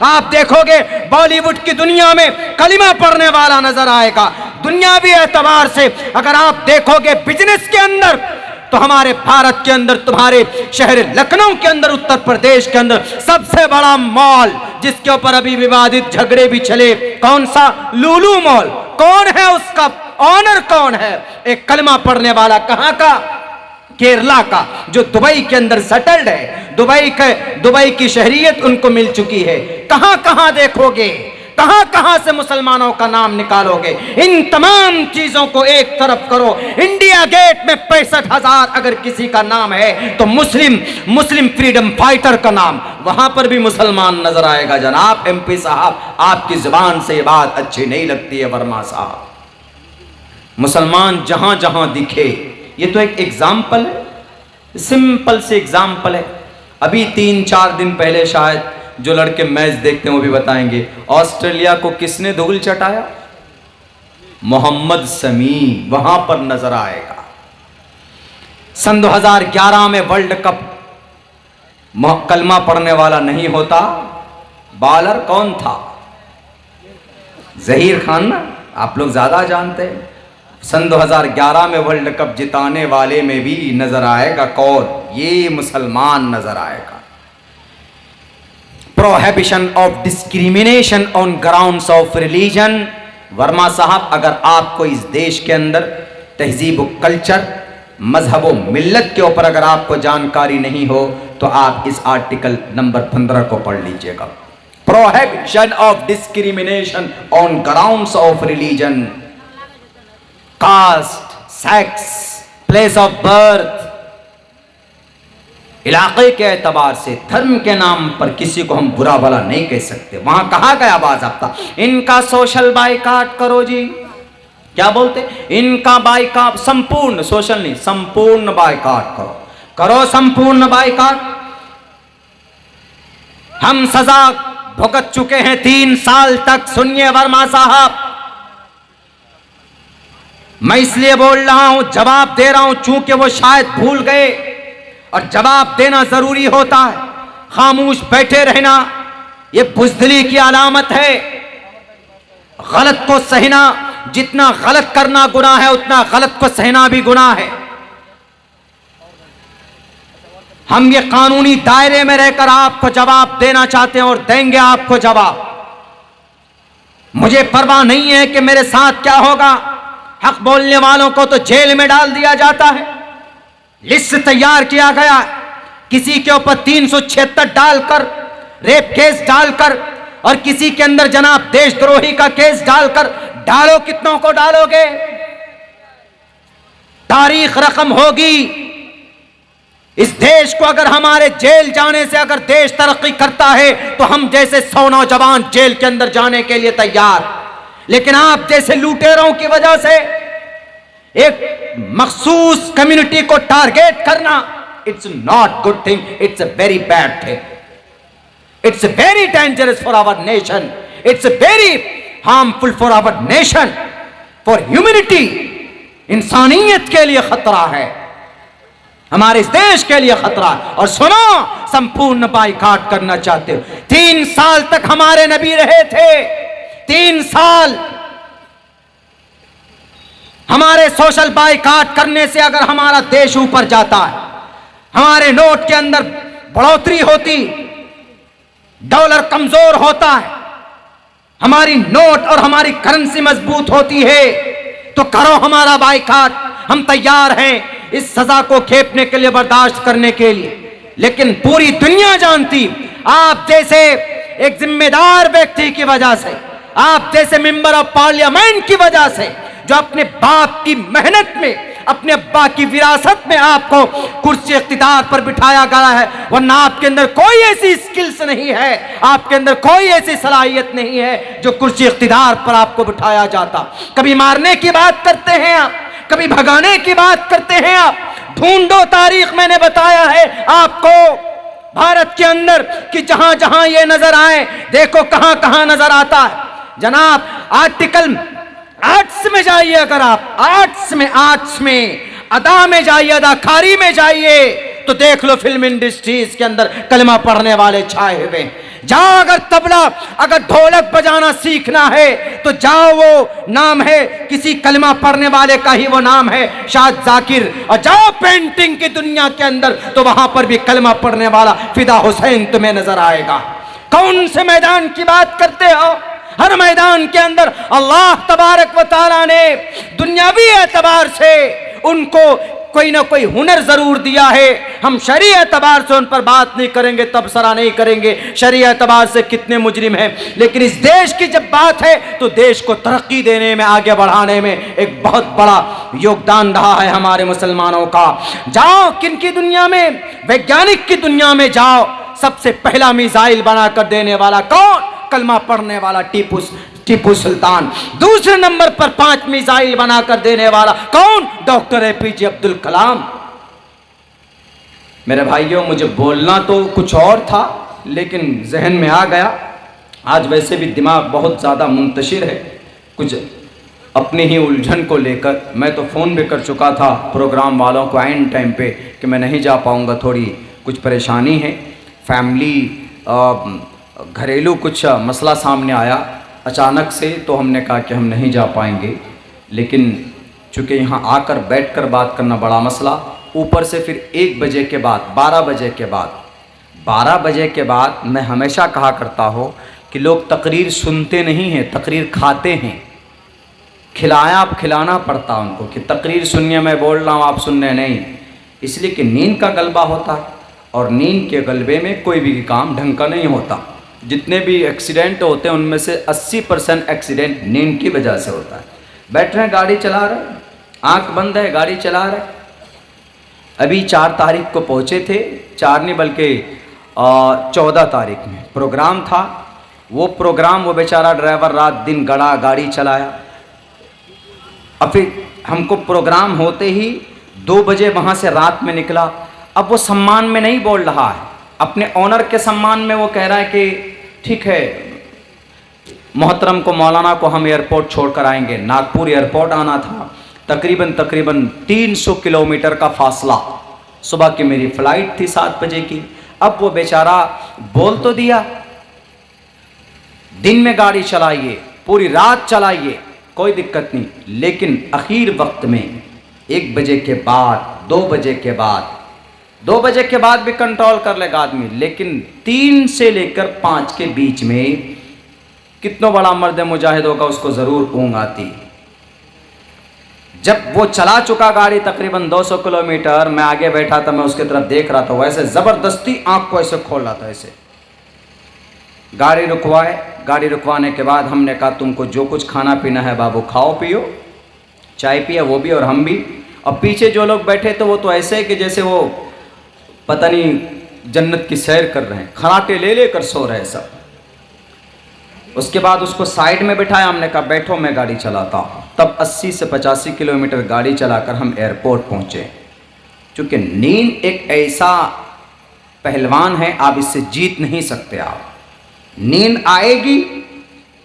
आप देखोगे बॉलीवुड की दुनिया में कलिमा पढ़ने वाला नजर आएगा। दुनियावी एतबार से अगर आप देखोगे बिजनेस के अंदर, तो हमारे भारत के अंदर, तुम्हारे शहर लखनऊ के अंदर, उत्तर प्रदेश के अंदर सबसे बड़ा मॉल जिसके ऊपर अभी विवादित झगड़े भी चले, कौन सा? लुलु मॉल। कौन है उसका ऑनर? कौन है? एक कलमा पढ़ने वाला। कहां का? केरला का, जो दुबई के अंदर सेटल्ड है। दुबई की शहरियत उनको मिल चुकी है। कहां कहां देखोगे, कहां कहां से मुसलमानों का नाम निकालोगे? इन तमाम चीजों को एक तरफ करो। इंडिया गेट में 65,000 अगर किसी का नाम है तो मुस्लिम फ्रीडम फाइटर का नाम, वहां पर भी मुसलमान नजर आएगा। जनाब एमपी साहब, आपकी जुबान से ये बात अच्छी नहीं लगती है वर्मा साहब। मुसलमान जहां जहां दिखे, ये तो एक एग्जाम्पल है, सिंपल से एग्जाम्पल है। अभी 3-4 दिन पहले शायद जो लड़के मैच देखते हैं वो भी बताएंगे, ऑस्ट्रेलिया को किसने धूल चटाया? मोहम्मद शमी वहां पर नजर आएगा। सन 2011 में वर्ल्ड कप कलमा पढ़ने वाला नहीं होता, बॉलर कौन था? जहीर खान ना, आप लोग ज्यादा जानते हैं। सन 2011 में वर्ल्ड कप जिताने वाले में भी नजर आएगा कौन? ये मुसलमान नजर आएगा। Prohibition of discrimination on grounds of religion. Verma साहब, अगर आपको इस देश के अंदर तहजीब व कल्चर, मजहब व मिल्लत के ऊपर अगर आपको जानकारी नहीं हो तो आप इस आर्टिकल नंबर 15 को पढ़ लीजिएगा। Prohibition of discrimination on grounds of religion, caste, sex, place of birth, इलाके के एतबार से, धर्म के नाम पर किसी को हम बुरा भला नहीं कह सकते। वहां कहा गया बाज़ाब्ता, इनका सोशल बाइकाट करो जी। क्या बोलते? इनका बाइकाट, संपूर्ण सोशल नहीं, संपूर्ण बाइकाट करो संपूर्ण बाइकाट। हम सजा भुगत चुके हैं 3 साल तक। सुनिए वर्मा साहब, मैं इसलिए बोल रहा हूं, जवाब दे रहा हूं, चूंकि वो शायद भूल गए और जवाब देना जरूरी होता है। खामोश बैठे रहना ये बुज़दिली की अलामत है। गलत को सहना, जितना गलत करना गुनाह है उतना गलत को सहना भी गुनाह है। हम ये कानूनी दायरे में रहकर आपको जवाब देना चाहते हैं और देंगे आपको जवाब। मुझे परवाह नहीं है कि मेरे साथ क्या होगा। हक बोलने वालों को तो जेल में डाल दिया जाता है। लिस्ट तैयार किया गया, किसी के ऊपर 376 डालकर, रेप केस डालकर, और किसी के अंदर जनाब देशद्रोही का केस डालकर, डालो कितनों को डालोगे? तारीख रकम होगी। इस देश को अगर हमारे जेल जाने से अगर देश तरक्की करता है तो हम जैसे 100 नौजवान जेल के अंदर जाने के लिए तैयार। लेकिन आप जैसे लुटेरों की वजह से एक मखसूस कम्युनिटी को टारगेट करना, it's not good thing, it's a very bad thing, it's very dangerous for our nation, it's very harmful for our nation, for humanity. इंसानियत के लिए खतरा है, हमारे इस देश के लिए खतरा है। और सुनो, संपूर्ण बाइकाट करना चाहते हो। 3 साल तक हमारे नबी रहे थे, 3 साल। हमारे सोशल बाइकाट करने से अगर हमारा देश ऊपर जाता है, हमारे नोट के अंदर बढ़ोतरी होती, डॉलर कमजोर होता है, हमारी नोट और हमारी करेंसी मजबूत होती है, तो करो हमारा बाइकाट। हम तैयार हैं इस सजा को खेपने के लिए, बर्दाश्त करने के लिए। लेकिन पूरी दुनिया जानती, आप जैसे एक जिम्मेदार व्यक्ति की वजह से, आप जैसे मेंबर ऑफ पार्लियामेंट की वजह से, जो अपने बाप की मेहनत में, अपने अब्बा की विरासत में आपको कुर्सी इख्तिदार पर बिठाया गया है, वरना आपके अंदर कोई ऐसी स्किल्स नहीं है, आपके अंदर कोई ऐसी सलाहियत नहीं है जो कुर्सी इख्तिदार पर आपको बिठाया जाता। कभी मारने की बात करते हैं आप, कभी भगाने की बात करते हैं आप। ढूंढो तारीख, मैंने बताया है आपको भारत के अंदर कि जहां जहां ये नजर आए, देखो कहां कहां नजर आता है। जनाब आर्टिकल आर्ट्स में जाइए, अगर आप आर्ट्स में अदा में जाइए, अदाकारी में जाइए, तो देख लो फिल्म इंडस्ट्रीज के अंदर कलमा पढ़ने वाले छाए हुए। जाओ, अगर तबला अगर ढोलक बजाना सीखना है तो जाओ, वो नाम है किसी कलमा पढ़ने वाले का ही वो नाम है शाद जाकिर। और जाओ पेंटिंग की दुनिया के अंदर तो वहां पर भी कलमा पढ़ने वाला फिदा हुसैन तुम्हें नजर आएगा। कौन से मैदान की बात करते हो? हर मैदान के अंदर अल्लाह तबारक व तआला ने दुनियावी एतबार से उनको कोई ना कोई हुनर जरूर दिया है। हम शरई एतबार से उन पर बात नहीं करेंगे, तबसरा नहीं करेंगे शरई एतबार से कितने मुजरिम हैं, लेकिन इस देश की जब बात है तो देश को तरक्की देने में, आगे बढ़ाने में एक बहुत बड़ा योगदान रहा है हमारे मुसलमानों का। जाओ किनकी दुनिया में, वैज्ञानिक की दुनिया में जाओ, सबसे पहला मिसाइल बनाकर देने वाला कौन? कलमा पढ़ने वाला टीपू सुल्तान। दूसरे नंबर पर 5 मिसाइल बनाकर देने वाला कौन? Doctor APJ Abdul Kalam. मेरे भाइयों, मुझे बोलना तो कुछ और था लेकिन जहन में आ गया। आज वैसे भी दिमाग बहुत ज़्यादा मुंतशिर है, कुछ अपनी ही उलझन को लेकर। मैं तो फ़ोन भी कर चुका था प्रोग्राम वालों को एंड टाइम पे कि मैं नहीं जा पाऊँगा, थोड़ी कुछ परेशानी है, फैमिली घरेलू कुछ मसला सामने आया अचानक से, तो हमने कहा कि हम नहीं जा पाएंगे। लेकिन चूँकि यहाँ आकर बैठकर बात करना बड़ा मसला, ऊपर से फिर 1 बजे के बाद 12 बजे के बाद मैं हमेशा कहा करता हूँ कि लोग तकरीर सुनते नहीं हैं, तकरीर खाते हैं। खिलाना पड़ता उनको कि तकरीर सुनिए, मैं बोल रहा हूँ आप सुनने नहीं, इसलिए कि नींद का गलबा होता है और नींद के गलबे में कोई भी काम ढंग का नहीं होता। जितने भी एक्सीडेंट होते हैं उनमें से 80% एक्सीडेंट नींद की वजह से होता है। बैठ रहे हैं, गाड़ी चला रहे, आंख बंद है, गाड़ी चला रहे। अभी 4 तारीख को पहुँचे थे, 4 नहीं बल्कि 14 तारीख में प्रोग्राम था। वो प्रोग्राम, वो बेचारा ड्राइवर रात दिन गड़ा, गाड़ी चलाया। अब फिर हमको प्रोग्राम होते ही 2 बजे वहाँ से रात में निकला। अब वो सम्मान में नहीं बोल रहा है, अपने ऑनर के सम्मान में वो कह रहा है कि ठीक है मोहतरम को, मौलाना को हम एयरपोर्ट छोड़कर आएंगे। नागपुर एयरपोर्ट आना था, तकरीबन 300 किलोमीटर का फासला। सुबह की मेरी फ़्लाइट थी 7 बजे की। अब वो बेचारा बोल तो दिया, दिन में गाड़ी चलाइए, पूरी रात चलाइए, कोई दिक्कत नहीं, लेकिन आखिर वक्त में 1 बजे के बाद, 2 बजे के बाद, 2 बजे के बाद भी कंट्रोल कर लेगा आदमी, लेकिन 3 से लेकर 5 के बीच में कितना बड़ा मर्द मुजाहिद होगा, उसको ज़रूर ऊँघ आती। जब वो चला चुका गाड़ी तकरीबन 200 किलोमीटर, मैं आगे बैठा था, मैं उसकी तरफ देख रहा था, वैसे ज़बरदस्ती आँख को ऐसे खोल रहा था ऐसे। गाड़ी रुकवाए, गाड़ी रुकवाने के बाद हमने कहा तुमको जो कुछ खाना पीना है बाबू खाओ पियो, चाय पिया वो भी और हम भी। और पीछे जो लोग बैठे थे वो तो ऐसे है कि जैसे वो पता नहीं जन्नत की सैर कर रहे हैं, खराटे ले लेकर सो रहे सब। उसके बाद उसको साइड में बिठाया, हमने कहा बैठो मैं गाड़ी चलाता हूँ। तब 80 से 85 किलोमीटर गाड़ी चलाकर हम एयरपोर्ट पहुँचे। चूँकि नींद एक ऐसा पहलवान है, आप इससे जीत नहीं सकते। आप नींद आएगी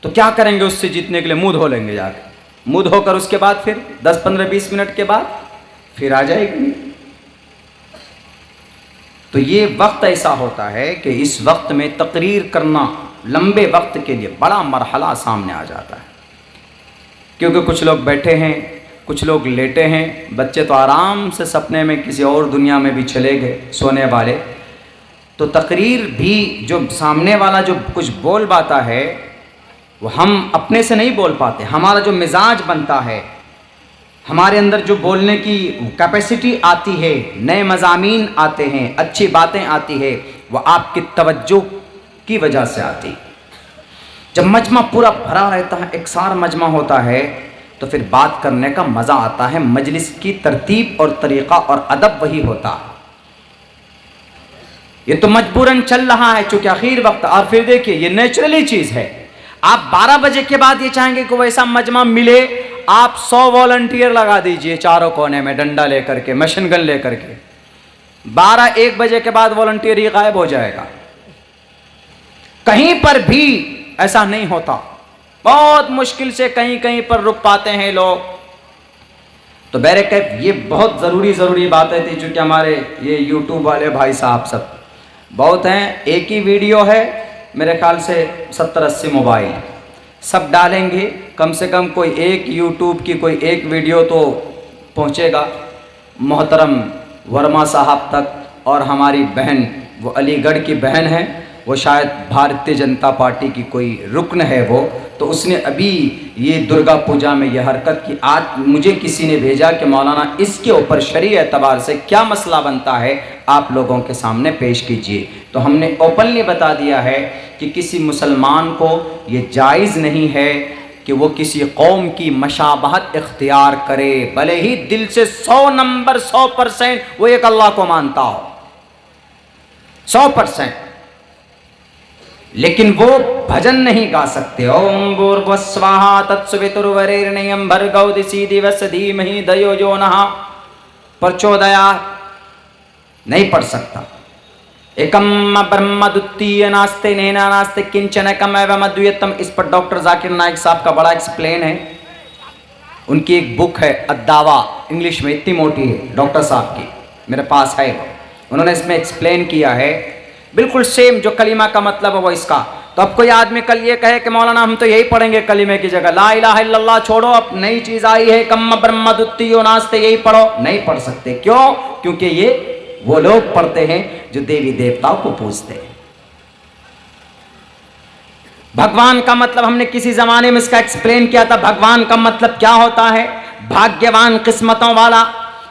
तो क्या करेंगे, उससे जीतने के लिए मुँह धो लेंगे जाके, मुँह धोकर उसके बाद फिर 10-15-20 मिनट के बाद फिर आ जाएगी। तो ये वक्त ऐसा होता है कि इस वक्त में तकरीर करना लंबे वक्त के लिए बड़ा मरहला सामने आ जाता है, क्योंकि कुछ लोग बैठे हैं, कुछ लोग लेटे हैं, बच्चे तो आराम से सपने में किसी और दुनिया में भी चले गए सोने वाले। तो तकरीर भी जो सामने वाला जो कुछ बोल पाता है वो हम अपने से नहीं बोल पाते। हमारा जो मिजाज बनता है, हमारे अंदर जो बोलने की कैपेसिटी आती है, नए मज़ामीन आते हैं, अच्छी बातें आती है, वो आपकी तवज्जो की वजह से आती। जब मजमा पूरा भरा रहता है, एक सार मजमा होता है, तो फिर बात करने का मज़ा आता है। मजलिस की तरतीब और तरीक़ा और अदब वही होता है। ये तो मजबूरन चल रहा है चूँकि आखिर वक्त। और फिर देखिए ये नेचुरली चीज़ है, आप 12 बजे के बाद ये चाहेंगे कि वैसा मजमा मिले, आप 100 वॉलंटियर लगा दीजिए चारों कोने में डंडा लेकर के, मशीन गन लेकर के। 12-1 बजे के बाद वॉलंटियर ही गायब हो जाएगा। कहीं पर भी ऐसा नहीं होता, बहुत मुश्किल से कहीं कहीं पर रुक पाते हैं लोग। तो बहरकैफ ये बहुत ज़रूरी बातें थी, चूँकि हमारे ये यूट्यूब वाले भाई साहब सब बहुत हैं। एक ही वीडियो है, मेरे ख्याल से 70-80 मोबाइल, सब डालेंगे, कम से कम कोई एक यूट्यूब की कोई एक वीडियो तो पहुँचेगा मोहतरम वर्मा साहब तक। और हमारी बहन, वो अलीगढ़ की बहन है, वो शायद भारतीय जनता पार्टी की कोई रुकन है वो, तो उसने अभी ये दुर्गा पूजा में ये हरकत की। आज मुझे किसी ने भेजा कि मौलाना इसके ऊपर शरई एतबार से क्या मसला बनता है, आप लोगों के सामने पेश कीजिए। तो हमने ओपनली बता दिया है कि किसी मुसलमान को ये जायज़ नहीं है कि वो किसी कौम की मशाबहत इख्तियार करे, भले ही दिल से 100 नंबर 100% वो एक अल्लाह को मानता हो, 100%, लेकिन वो भजन नहीं गा सकते। ओम भूर्भुवस्वाहा तत्सवितुर्वरेण्यं भर्गो दिवस धीमहि धियो यो नः प्रचोदयात् नहीं पढ़ सकता। एकम ब्रह्म द्वितीय नास्ते नैना नास्ते किंचन एकम एवं अद्वैतम। इस पर डॉक्टर जाकिर नाइक साहब का बड़ा एक्सप्लेन है, उनकी एक बुक है अद्दावा, इंग्लिश में इतनी मोटी है, डॉक्टर साहब की मेरे पास है, उन्होंने इसमें एक्सप्लेन किया है बिल्कुल सेम जो कलीमा का मतलब है वो इसका। तो अब कोई आदमी कल ये कहे कि मौलाना हम तो यही पढ़ेंगे कलीमे की जगह, ला इलाहा इल्लल्लाह छोड़ो, अब नई चीज आई है कम ब्रह्म द्वितीयो नास्ते, यही पढ़ो, नहीं पढ़ सकते। क्यों? क्योंकि ये वो लोग पढ़ते हैं जो देवी देवताओं को पूजते हैं। भगवान का मतलब हमने किसी जमाने में इसका एक्सप्लेन किया था, भगवान का मतलब क्या होता है? भाग्यवान, किस्मतों वाला।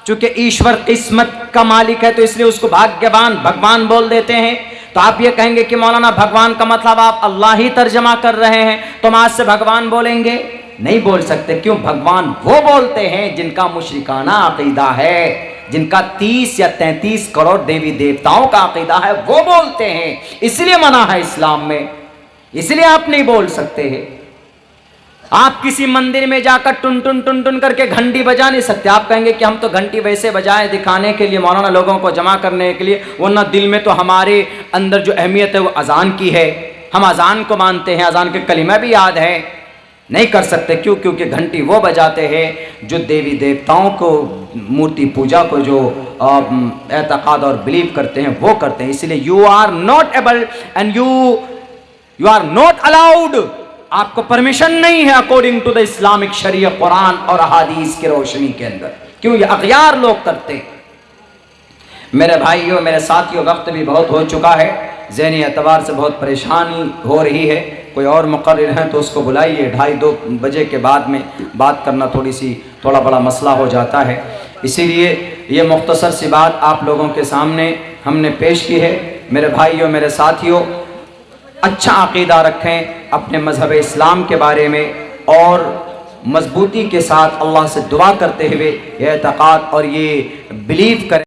चूंकि ईश्वर किस्मत का मालिक है तो इसलिए उसको भाग्यवान भगवान बोल देते हैं। तो आप ये कहेंगे कि मौलाना भगवान का मतलब आप अल्लाह ही तर्जमा कर रहे हैं, तो हम आज से भगवान बोलेंगे? नहीं बोल सकते। क्यों? भगवान वो बोलते हैं जिनका मुशरिकाना अकीदा है, जिनका 30 या 33 करोड़ देवी देवताओं का अकीदा है, वो बोलते हैं, इसलिए मना है इस्लाम में, इसलिए आप नहीं बोल सकते हैं। आप किसी मंदिर में जाकर टुन टुन टुन टुन करके घंटी बजा नहीं सकते। आप कहेंगे कि हम तो घंटी वैसे बजाए दिखाने के लिए मौलाना, लोगों को जमा करने के लिए, वरना दिल में तो हमारे अंदर जो अहमियत है वो अजान की है, हम अजान को मानते हैं, अजान के कलिमा भी याद है। नहीं कर सकते। क्यों? क्योंकि घंटी वो बजाते हैं जो देवी देवताओं को, मूर्ति पूजा को जो एतकाद और बिलीव करते हैं वो करते हैं। इसलिए you are not able and you are not allowed, आपको परमिशन नहीं है अकॉर्डिंग टू द इस्लामिक शरीय, कुरान और हदीस की रोशनी के अंदर। क्यों? ये अगयार लोग करते हैं। मेरे भाइयों, मेरे साथियों, वक्त भी बहुत हो चुका है, ज़हनी एतबार से बहुत परेशानी हो रही है। कोई और मुक़र्रिर हैं तो उसको बुलाइए, 2:30 बजे के बाद में बात करना थोड़ा बड़ा मसला हो जाता है। इसीलिए ये मुख्तसर सी बात आप लोगों के सामने हमने पेश की है। मेरे भाइयों, मेरे साथियों, अच्छा अक़ीदा रखें अपने मज़हब इस्लाम के बारे में और मजबूती के साथ अल्लाह से दुआ करते हुए ये एतक़ाद और ये बिलीव करें।